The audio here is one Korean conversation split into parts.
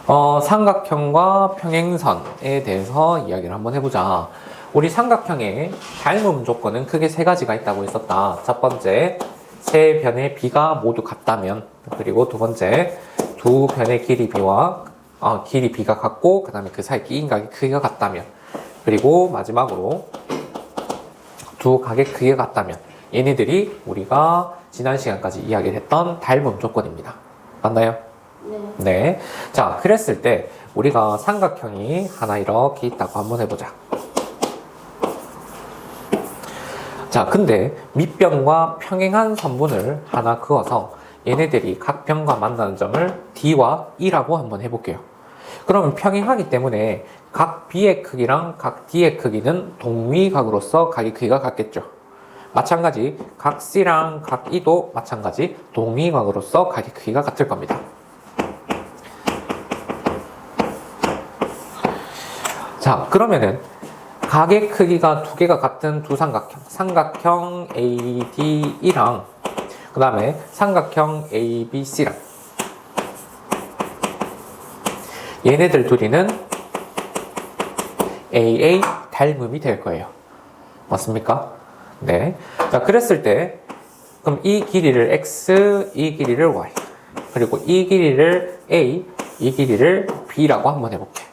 삼각형과 평행선에 대해서 이야기를 한번 해보자. 우리 삼각형의 닮음 조건은 크게 세 가지가 있다고 했었다. 첫 번째, 세 변의 비가 모두 같다면, 그리고 두 번째, 두 변의 길이 비가 같고, 그 다음에 그 사이 끼인각의 크기가 같다면, 그리고 마지막으로 두 각의 크기가 같다면, 얘네들이 우리가 지난 시간까지 이야기를 했던 닮음 조건입니다. 맞나요? 네. 자, 그랬을 때 우리가 삼각형이 하나 이렇게 있다고 한번 해보자. 자, 근데 밑변과 평행한 선분을 하나 그어서 얘네들이 각 변과 만나는 점을 D와 E라고 한번 해볼게요. 그러면 평행하기 때문에 각 B의 크기랑 각 D의 크기는 동위각으로서 각의 크기가 같겠죠. 마찬가지 각 C랑 각 E도 마찬가지 동위각으로서 각의 크기가 같을 겁니다. 자, 그러면은 각의 크기가 두 개가 같은 두 삼각형 ADE랑 그 다음에 삼각형 ABC랑 얘네들 둘이는 AA 닮음이 될 거예요. 맞습니까? 네. 자, 그랬을 때 그럼 이 길이를 X, 이 길이를 Y, 그리고 이 길이를 A, 이 길이를 B라고 한번 해볼게.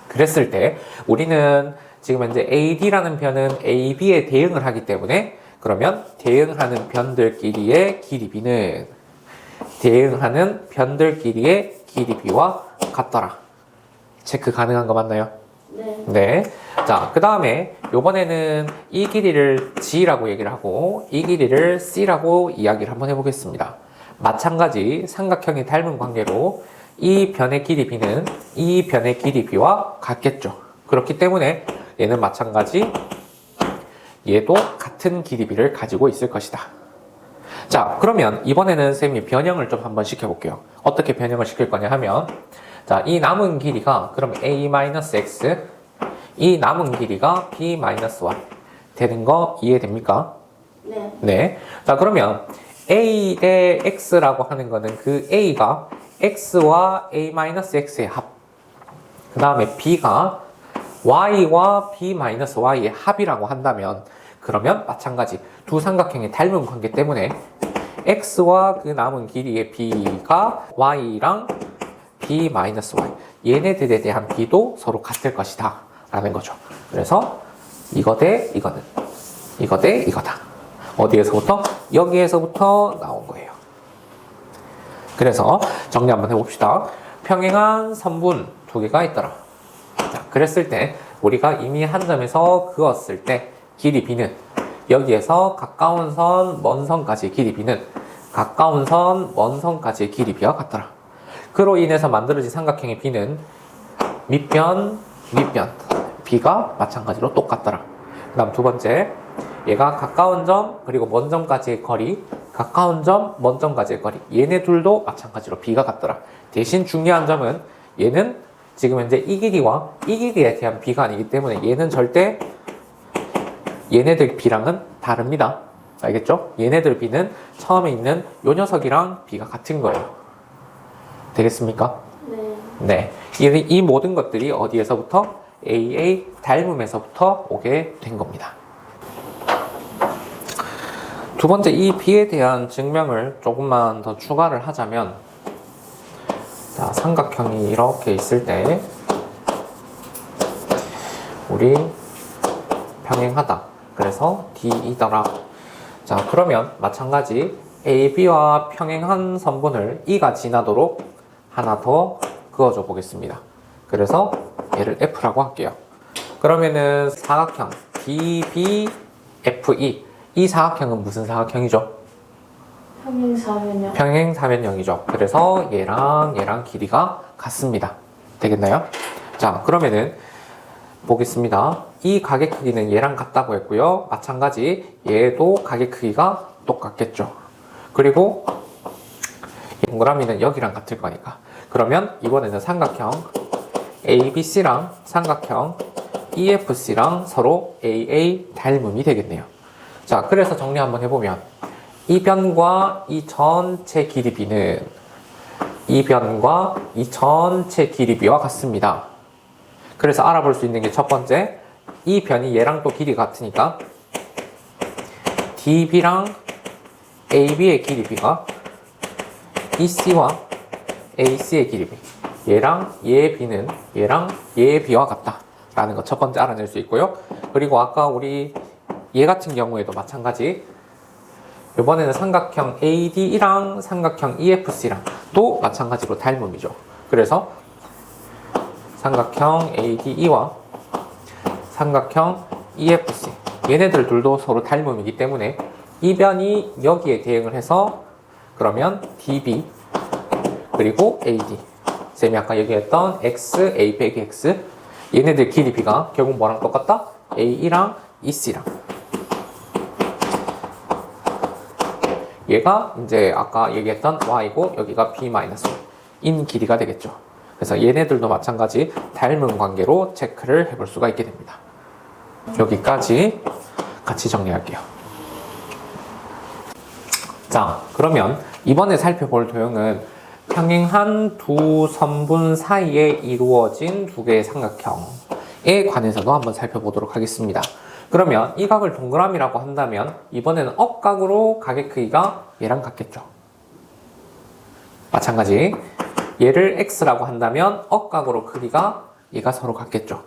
그랬을 때 우리는 지금 현재 AD라는 변은 AB에 대응을 하기 때문에 그러면 대응하는 변들끼리의 길이 B는 대응하는 변들끼리의 길이 B와 같더라. 체크 가능한 거 맞나요? 네. 네. 자, 그 다음에 요번에는 이 길이를 G라고 얘기를 하고 이 길이를 C라고 이야기를 한번 해보겠습니다. 마찬가지 삼각형이 닮은 관계로 이 변의 길이 B는 이 변의 길이 B와 같겠죠. 그렇기 때문에 얘는 마찬가지 얘도 같은 길이 B를 가지고 있을 것이다. 자, 그러면 이번에는 쌤이 변형을 좀 한번 시켜볼게요. 어떻게 변형을 시킬 거냐 하면 자, 이 남은 길이가 그럼 A-X 이 남은 길이가 B-Y 되는 거 이해됩니까? 네. 네. 자, 그러면 A 대 X라고 하는 거는 그 A가 X와 A-X의 합. 그 다음에 B가 Y와 B-Y의 합이라고 한다면 그러면 마찬가지 두 삼각형의 닮은 관계 때문에 X와 그 남은 길이의 B가 Y랑 B-Y 얘네들에 대한 B도 서로 같을 것이다 라는 거죠. 그래서 이거 대 이거는 이거 대 이거다. 어디에서부터? 여기에서부터 나온 거예요. 그래서 정리 한번 해봅시다. 평행한 선분 두 개가 있더라. 자, 그랬을 때 우리가 이미 한 점에서 그었을 때 길이 B는 여기에서 가까운 선, 먼 선까지의 길이 B는 가까운 선, 먼 선까지의 길이 B와 같더라. 그로 인해서 만들어진 삼각형의 B는 밑변, B가 마찬가지로 똑같더라. 그 다음 두 번째, 얘가 가까운 점 그리고 먼 점까지의 거리, 가까운 점, 먼 점까지의 거리 얘네 둘도 마찬가지로 B가 같더라. 대신 중요한 점은 얘는 지금 현재 이 길이와 이 길이에 대한 B가 아니기 때문에 얘는 절대 얘네들 B랑은 다릅니다. 알겠죠? 얘네들 B는 처음에 있는 요 녀석이랑 B가 같은 거예요. 되겠습니까? 네. 네. 이 모든 것들이 어디에서부터? AA 닮음에서부터 오게 된 겁니다. 두 번째, 이 B에 대한 증명을 조금만 더 추가를 하자면 자, 삼각형이 이렇게 있을 때 우리 평행하다. 그래서 D이더라. 자, 그러면 마찬가지 AB와 평행한 선분을 E가 지나도록 하나 더 그어줘 보겠습니다. 그래서 얘를 F라고 할게요. 그러면은 사각형 DBFE 이 사각형은 무슨 사각형이죠? 평행사면요. 평행사면형이죠. 그래서 얘랑 길이가 같습니다. 되겠나요? 자, 그러면은 보겠습니다. 이 각의 크기는 얘랑 같다고 했고요. 마찬가지 얘도 각의 크기가 똑같겠죠. 그리고 동그라미는 여기랑 같을 거니까. 그러면 이번에는 삼각형 ABC랑 삼각형 EFC랑 서로 AA 닮음이 되겠네요. 자, 그래서 정리 한번 해보면 이 변과 이 전체 길이 B는 이 변과 이 전체 길이 b와 같습니다. 그래서 알아볼 수 있는 게 첫 번째, 이 변이 얘랑 또 길이가 같으니까 db랑 ab의 길이 b가 ec와 ac의 길이 b, 얘랑 얘의 b는 얘랑 얘의 b와 같다 라는 거 첫 번째 알아낼 수 있고요. 그리고 아까 우리 얘 같은 경우에도 마찬가지, 이번에는 삼각형 AD랑 삼각형 EFC랑 또 마찬가지로 닮음이죠. 그래서 삼각형 ADE와 삼각형 EFC, 얘네들 둘도 서로 닮음이기 때문에 이 변이 여기에 대응을 해서 그러면 DB 그리고 AD, 쌤이 아까 얘기했던 X, A 빼기 X, 얘네들 길이 B가 결국 뭐랑 똑같다? AE랑 EC랑, 얘가 이제 아까 얘기했던 Y고 여기가 B-인 길이가 되겠죠. 그래서 얘네들도 마찬가지 닮은 관계로 체크를 해볼 수가 있게 됩니다. 여기까지 같이 정리할게요. 자, 그러면 이번에 살펴볼 도형은 평행한 두 선분 사이에 이루어진 두 개의 삼각형에 관해서도 한번 살펴보도록 하겠습니다. 그러면 이 각을 동그라미라고 한다면 이번에는 억각으로 각의 크기가 얘랑 같겠죠. 마찬가지, 얘를 x라고 한다면 억각으로 크기가 얘가 서로 같겠죠.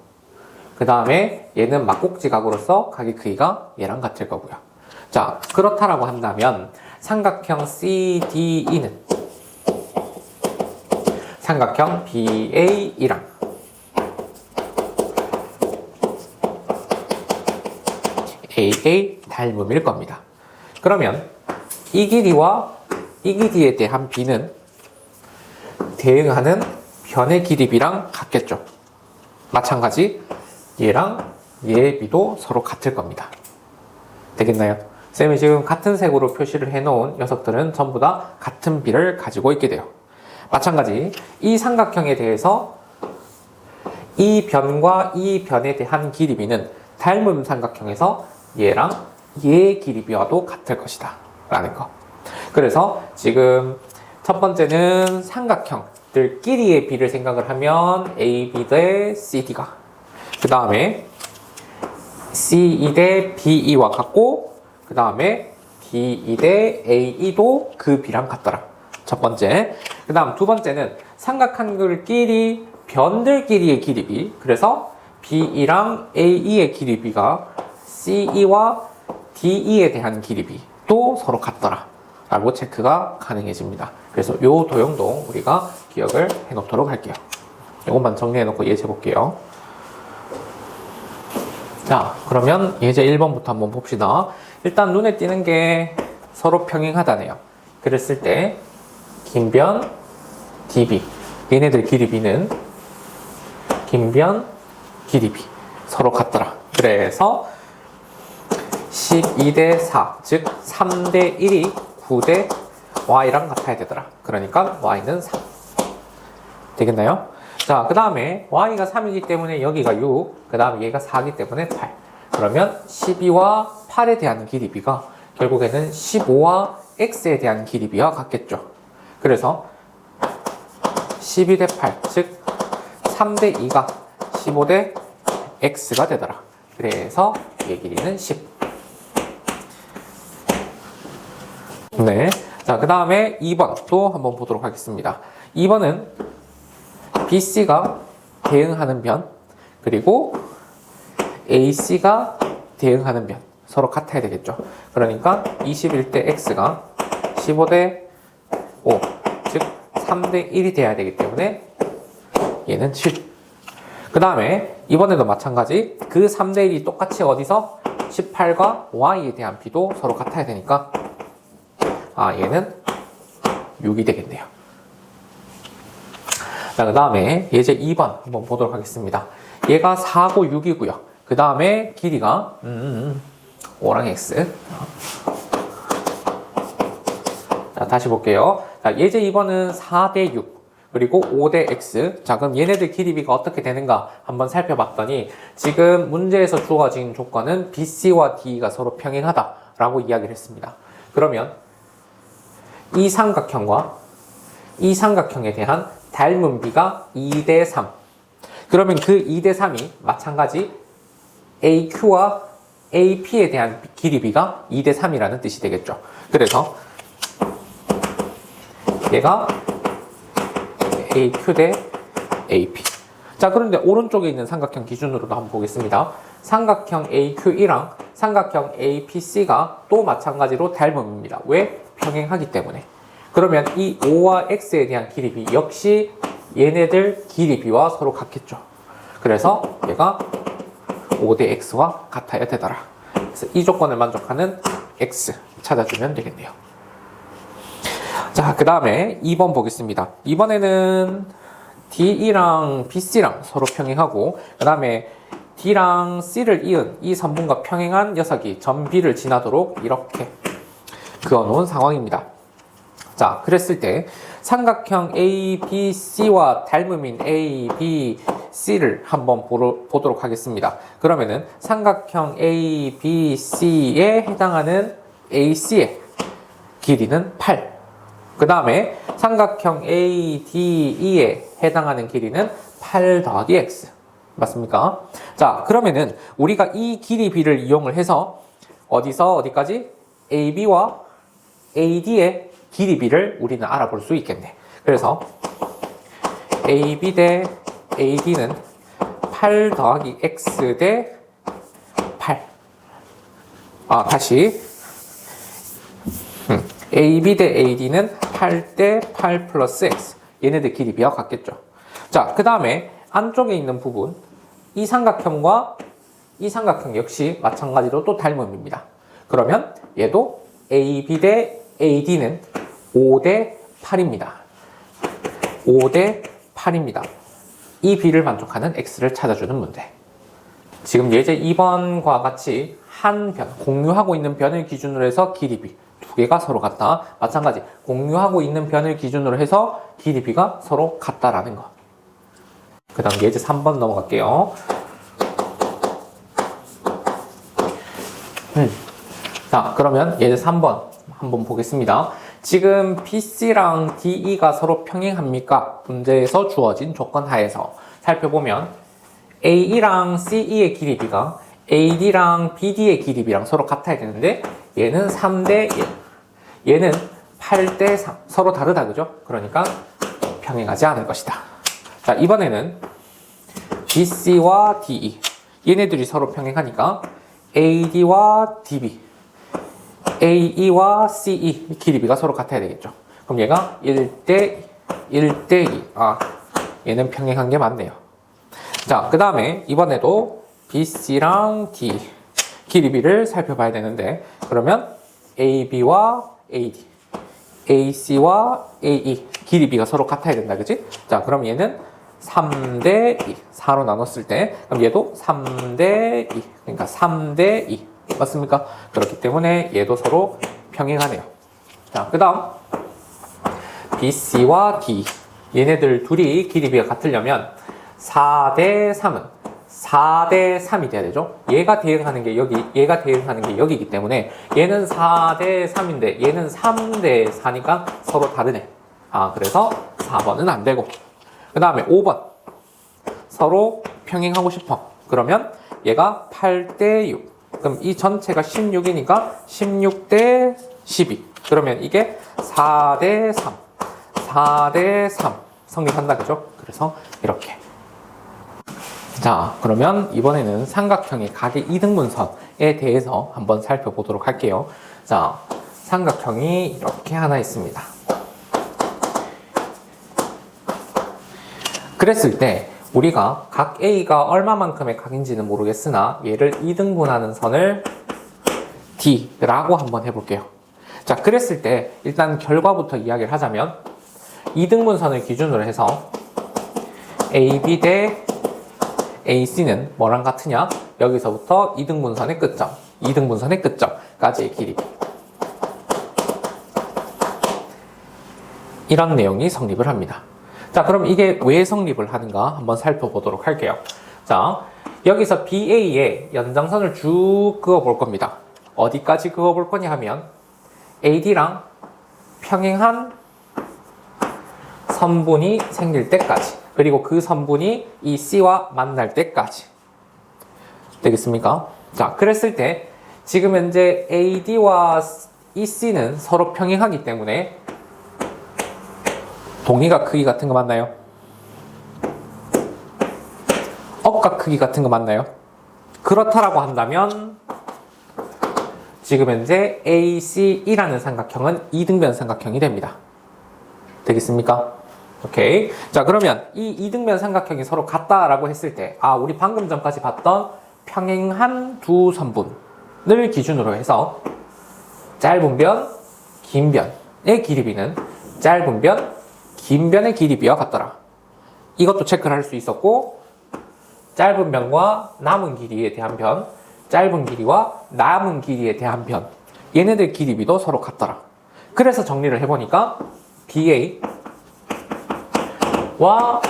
그 다음에 얘는 막꼭지 각으로서 각의 크기가 얘랑 같을 거고요. 자, 그렇다라고 한다면 삼각형 CDE는 삼각형 BAE랑 AA 닮음일 겁니다. 그러면 이 길이와 이 길이에 대한 B는 대응하는 변의 길이 B랑 같겠죠. 마찬가지 얘랑 얘의 B도 서로 같을 겁니다. 되겠나요? 쌤이 지금 같은 색으로 표시를 해놓은 녀석들은 전부 다 같은 B를 가지고 있게 돼요. 마찬가지 이 삼각형에 대해서 이 변과 이 변에 대한 길이 B는 닮음 삼각형에서 얘랑 얘의 길이 B와도 같을 것이다 라는 거. 그래서 지금 첫 번째는 삼각형들끼리의 B를 생각을 하면 AB 대 CD가, 그 다음에 CE 대 BE와 같고, 그 다음에 DE 대 AE도 그 B랑 같더라. 첫 번째. 그 다음 두 번째는 삼각형들끼리 변들끼리의 길이 B, 그래서 BE랑 AE의 길이 B가 CE와 DE에 대한 길이 B도 서로 같더라 라고 체크가 가능해집니다. 그래서 이 도형도 우리가 기억을 해놓도록 할게요. 이것만 정리해놓고 예제 볼게요. 자, 그러면 예제 1번부터 한번 봅시다. 일단 눈에 띄는 게 서로 평행하다네요. 그랬을 때 긴 변 DB, 얘네들 길이 B는 긴 변 길이 B 서로 같더라. 그래서 12대 4, 즉 3대 1이 9대 Y랑 같아야 되더라. 그러니까 Y는 3 되겠나요? 자, 그 다음에 Y가 3이기 때문에 여기가 6, 그 다음에 얘가 4이기 때문에 8. 그러면 12와 8에 대한 길이 B가 결국에는 15와 X에 대한 길이 B와 같겠죠. 그래서 12대 8, 즉 3대 2가 15대 X가 되더라. 그래서 얘 길이는 10. 네. 자, 그 다음에 2번 또 한번 보도록 하겠습니다. 2번은 BC가 대응하는 변, 그리고 AC가 대응하는 변 서로 같아야 되겠죠. 그러니까 21대 X가 15대 5, 즉 3대 1이 돼야 되기 때문에 얘는 7. 그 다음에 이번에도 마찬가지, 그 3대 1이 똑같이 어디서 18과 Y에 대한 B도 서로 같아야 되니까 얘는 6이 되겠네요. 자, 그 다음에 예제 2번 한번 보도록 하겠습니다. 얘가 4고 6이고요. 그 다음에 길이가 O랑 X. 자, 다시 볼게요. 자, 예제 2번은 4대 6 그리고 5대 X. 자, 그럼 얘네들 길이 B가 어떻게 되는가 한번 살펴봤더니 지금 문제에서 주어진 조건은 BC와 D가 서로 평행하다라고 이야기를 했습니다. 그러면 이 삼각형과 이 삼각형에 대한 닮은 비가 2대 3. 그러면 그 2대 3이 마찬가지 AQ와 AP에 대한 길이 비가 2대 3이라는 뜻이 되겠죠. 그래서 얘가 AQ 대 AP. 자, 그런데 오른쪽에 있는 삼각형 기준으로도 한번 보겠습니다. 삼각형 AQ이랑 삼각형 APC가 또 마찬가지로 닮음입니다. 왜? 평행하기 때문에. 그러면 이 O와 X에 대한 길이 비 역시 얘네들 길이 비와 서로 같겠죠. 그래서 얘가 5대 X와 같아야 되더라. 그래서 이 조건을 만족하는 X 찾아주면 되겠네요. 자, 그 다음에 2번 보겠습니다. 이번에는 DE랑 BC랑 서로 평행하고, 그 다음에 D랑 C를 이은 이 선분과 평행한 녀석이 점 B를 지나도록 이렇게 그어놓은 상황입니다. 자, 그랬을 때 삼각형 ABC와 닮음인 ABC를 한번 보도록 하겠습니다. 그러면은 삼각형 ABC에 해당하는 AC의 길이는 8. 그 다음에 삼각형 ADE에 해당하는 길이는 8 더하기 X. 맞습니까? 자, 그러면은 우리가 이 길이 B를 이용을 해서 어디서 어디까지? AB와 AD의 길이 B를 우리는 알아볼 수 있겠네. 그래서 AB 대 AD는 8 더하기 X 대 8. 다시 AB 대 AD는 8 대 8 플러스 X. 얘네들 길이 B와 같겠죠. 자, 그 다음에 안쪽에 있는 부분, 이 삼각형과 이 삼각형 역시 마찬가지로 또 닮음입니다. 그러면 얘도 AB 대 AD는 5대 8입니다. 5대 8입니다. 이 B를 만족하는 X를 찾아주는 문제. 지금 예제 2번과 같이 한 변, 공유하고 있는 변을 기준으로 해서 길이 B 두 개가 서로 같다. 마찬가지 공유하고 있는 변을 기준으로 해서 길이 B가 서로 같다라는 거. 그 다음 예제 3번 넘어갈게요. 자, 그러면 예제 3번 한번 보겠습니다. 지금 BC랑 DE가 서로 평행합니까? 문제에서 주어진 조건 하에서 살펴보면 AE랑 CE의 길이 B가 AD랑 BD의 길이 B랑 서로 같아야 되는데 얘는 3대 1, 얘는 8대 3. 서로 다르다, 그죠? 그러니까 평행하지 않을 것이다. 자, 이번에는 BC와 DE 얘네들이 서로 평행하니까 AD와 DB, AE와 CE 길이 B가 서로 같아야 되겠죠. 그럼 얘가 1대 1대 2. 얘는 평행한 게 맞네요. 자, 그 다음에 이번에도 BC랑 D 길이 B를 살펴봐야 되는데, 그러면 AB와 AD, AC와 AE 길이 B가 서로 같아야 된다, 그치? 자, 그럼 얘는 3대 2, 4로 나눴을 때, 그럼 얘도 3대 2, 그러니까 3대 2. 맞습니까? 그렇기 때문에 얘도 서로 평행하네요. 자, 그 다음 BC와 D 얘네들 둘이 길이 B가 같으려면 4대 3은 4대 3이 돼야 되죠. 얘가 대응하는 게 여기, 얘가 대응하는 게 여기이기 때문에 얘는 4대 3인데 얘는 3대 4니까 서로 다르네. 그래서 4번은 안 되고, 그 다음에 5번 서로 평행하고 싶어. 그러면 얘가 8대 6. 그럼 이 전체가 16이니까 16대 12. 그러면 이게 4대 3. 4대 3. 성립한다, 그죠? 그래서 이렇게. 자, 그러면 이번에는 삼각형의 각의 이등분선에 대해서 한번 살펴보도록 할게요. 자, 삼각형이 이렇게 하나 있습니다. 그랬을 때 우리가 각 A가 얼마만큼의 각인지는 모르겠으나 얘를 2등분하는 선을 D라고 한번 해볼게요. 자, 그랬을 때 일단 결과부터 이야기를 하자면 2등분선을 기준으로 해서 AB 대 AC는 뭐랑 같으냐? 여기서부터 2등분선의 끝점, 2등분선의 끝점까지의 길이. 이런 내용이 성립을 합니다. 자, 그럼 이게 왜 성립을 하는가 한번 살펴보도록 할게요. 자, 여기서 BA의 연장선을 쭉 그어볼 겁니다. 어디까지 그어볼 거냐 하면 AD랑 평행한 선분이 생길 때까지, 그리고 그 선분이 이 C와 만날 때까지 되겠습니까? 자, 그랬을 때 지금 현재 AD와 이 C는 서로 평행하기 때문에 동의각 크기 같은 거 맞나요? 억각 크기 같은 거 맞나요? 그렇다라고 한다면 지금 현재 ACE라는 삼각형은 이등변 삼각형이 됩니다. 되겠습니까? 오케이. 자, 그러면 이 이등변 삼각형이 서로 같다라고 했을 때, 우리 방금 전까지 봤던 평행한 두 선분을 기준으로 해서 짧은 변, 긴 변의 길이 b는 짧은 변, 긴 변의 길이 b와 같더라. 이것도 체크를 할 수 있었고, 짧은 변과 남은 길이에 대한 변, 짧은 길이와 남은 길이에 대한 변, 얘네들 길이 b도 서로 같더라. 그래서 정리를 해보니까 BA와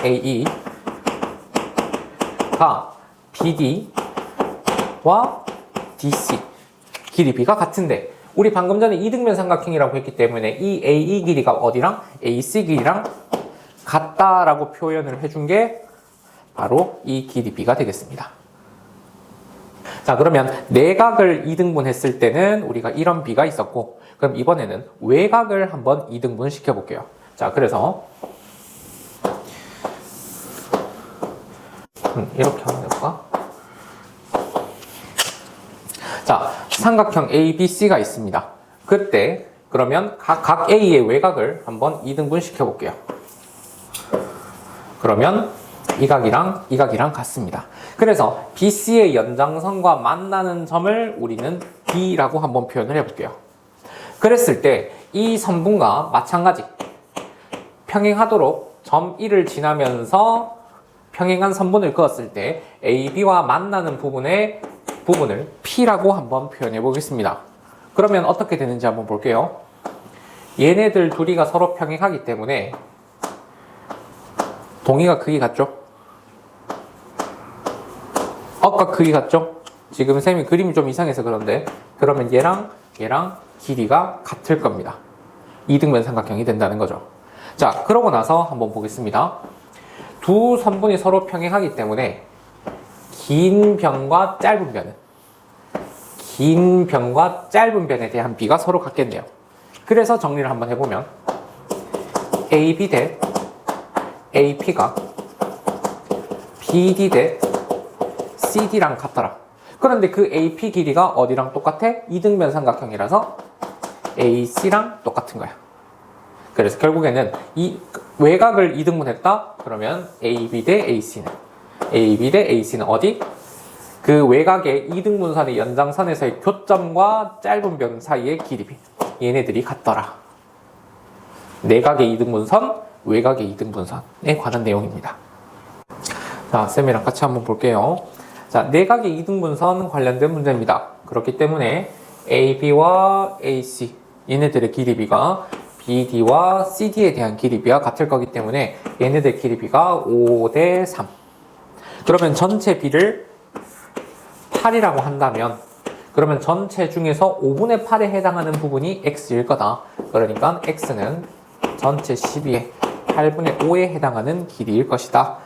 AE가 BD와 DC 길이 b가 같은데, 우리 방금 전에 이등변 삼각형이라고 했기 때문에 이 AE 길이가 어디랑 AC 길이랑 같다라고 표현을 해준 게 바로 이 길이 b가 되겠습니다. 자, 그러면 내각을 이등분 했을 때는 우리가 이런 b가 있었고, 그럼 이번에는 외각을 한번 이등분 시켜볼게요. 자, 그래서 이렇게 하면 될까? 자, 삼각형 ABC가 있습니다. 그때 그러면 각 A의 외곽을 한번 이등분 시켜볼게요. 그러면 이 각이랑 같습니다. 그래서 BC의 연장선과 만나는 점을 우리는 B라고 한번 표현을 해볼게요. 그랬을 때 이 선분과 마찬가지 평행하도록 점 1을 지나면서 평행한 선분을 그었을 때 AB와 만나는 부분을 P라고 한번 표현해 보겠습니다. 그러면 어떻게 되는지 한번 볼게요. 얘네들 둘이가 서로 평행하기 때문에 동의가 크기 같죠? 억각 크기 같죠? 지금 쌤이 그림이 좀 이상해서 그런데, 그러면 얘랑 길이가 같을 겁니다. 이등변 삼각형이 된다는 거죠. 자, 그러고 나서 한번 보겠습니다. 두 선분이 서로 평행하기 때문에 긴 변과 짧은 변에 대한 b가 서로 같겠네요. 그래서 정리를 한번 해보면 AB 대 AP가 BD 대 CD랑 같더라. 그런데 그 AP 길이가 어디랑 똑같아? 이등변 삼각형이라서 AC랑 똑같은 거야. 그래서 결국에는 이 외곽을 이등분했다? 그러면 AB 대 AC는 어디? 그 외곽의 이등분선의 연장선에서의 교점과 짧은 변 사이의 길이 b. 얘네들이 같더라. 내각의 이등분선, 외곽의 이등분선에 관한 내용입니다. 자, 쌤이랑 같이 한번 볼게요. 자, 내각의 이등분선 관련된 문제입니다. 그렇기 때문에 AB와 AC, 얘네들의 길이 b가 BD와 CD에 대한 길이 b와 같을 거기 때문에 얘네들 길이 b가 5 대 3. 그러면 전체 b를 8이라고 한다면, 그러면 전체 중에서 5분의 8에 해당하는 부분이 x일 거다. 그러니까 x는 전체 12의 8분의 5에 해당하는 길이일 것이다.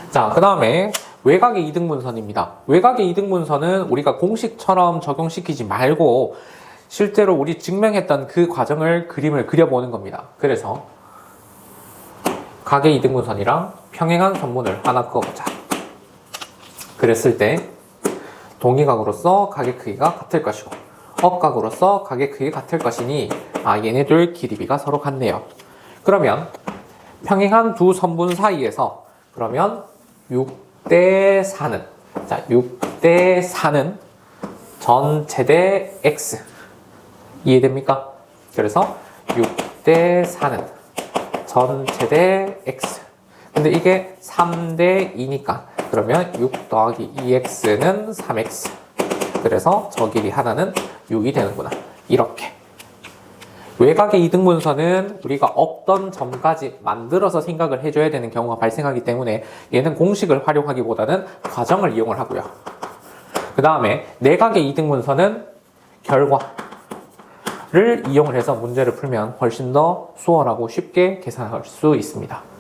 자, 그 다음에 외곽의 이등분선입니다. 외곽의 이등분선은 우리가 공식처럼 적용시키지 말고 실제로 우리 증명했던 그 과정을 그림을 그려보는 겁니다. 그래서 각의 이등분선이랑 평행한 선분을 하나 그어보자. 그랬을 때 동의각으로서 각의 크기가 같을 것이고 억각으로서 각의 크기가 같을 것이니 얘네들 길이 b가 서로 같네요. 그러면 평행한 두 선분 사이에서 그러면 6대 4는 6대 4는 전체 대 x 이해됩니까? 그래서 6대 4는 전체 대 x. 근데 이게 3대 2니까 그러면 6 더하기 2x는 3x. 그래서 저 길이 하나는 6이 되는구나. 이렇게. 외곽의 이등분선은 우리가 없던 점까지 만들어서 생각을 해줘야 되는 경우가 발생하기 때문에 얘는 공식을 활용하기보다는 과정을 이용을 하고요. 그 다음에 내각의 이등분선은 결과를 이용을 해서 문제를 풀면 훨씬 더 수월하고 쉽게 계산할 수 있습니다.